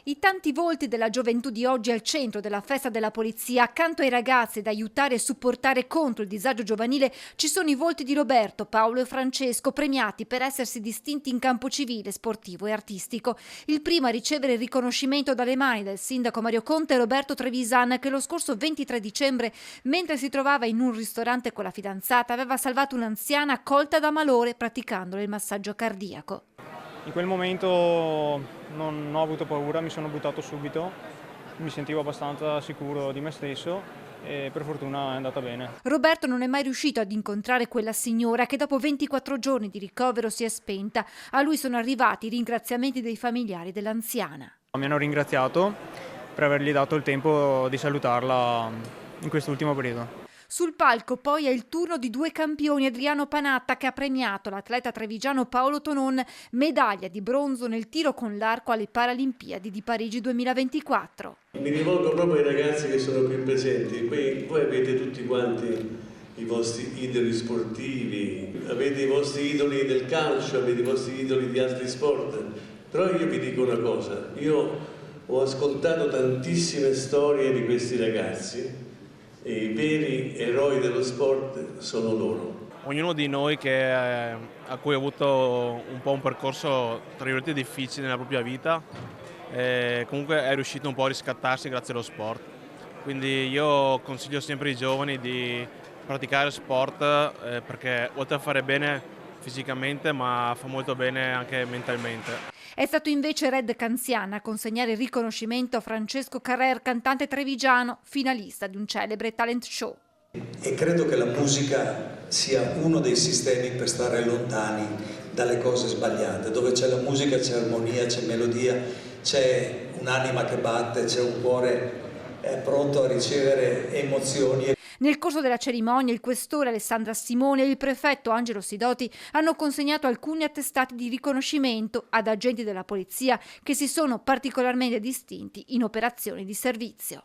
I tanti volti della gioventù di oggi al centro della festa della polizia. Accanto ai ragazzi da aiutare e supportare contro il disagio giovanile ci sono i volti di Roberto, Paolo e Francesco, premiati per essersi distinti in campo civile, sportivo e artistico. Il primo a ricevere il riconoscimento dalle mani del sindaco Mario Conte è Roberto Trevisan, che lo scorso 23 dicembre, mentre si trovava in un ristorante con la fidanzata, aveva salvato un'anziana colta da malore praticandole il massaggio cardiaco. In quel momento non ho avuto paura, mi sono buttato subito, mi sentivo abbastanza sicuro di me stesso e per fortuna è andata bene. Roberto non è mai riuscito ad incontrare quella signora che dopo 24 giorni di ricovero si è spenta. A lui sono arrivati i ringraziamenti dei familiari dell'anziana. Mi hanno ringraziato per avergli dato il tempo di salutarla in quest'ultimo periodo. Sul palco poi è il turno di due campioni, Adriano Panatta che ha premiato l'atleta trevigiano Paolo Tonon, medaglia di bronzo nel tiro con l'arco alle Paralimpiadi di Parigi 2024. Mi rivolgo proprio ai ragazzi che sono qui presenti. Voi avete tutti quanti i vostri idoli sportivi, avete i vostri idoli del calcio, avete i vostri idoli di altri sport, però io vi dico una cosa, io ho ascoltato tantissime storie di questi ragazzi e i veri eroi dello sport sono loro. Ognuno di noi a cui ha avuto un po' un percorso tra virgolette difficile nella propria vita, comunque è riuscito un po' a riscattarsi grazie allo sport. Quindi io consiglio sempre ai giovani di praticare sport perché oltre a fare bene fisicamente, ma fa molto bene anche mentalmente. È stato invece Red Canziana a consegnare il riconoscimento a Francesco Carrer, cantante trevigiano, finalista di un celebre talent show. E credo che la musica sia uno dei sistemi per stare lontani dalle cose sbagliate. Dove c'è la musica c'è armonia, c'è melodia, c'è un'anima che batte, c'è un cuore pronto a ricevere emozioni. Nel corso della cerimonia il questore Alessandra Simone e il prefetto Angelo Sidoti hanno consegnato alcuni attestati di riconoscimento ad agenti della polizia che si sono particolarmente distinti in operazioni di servizio.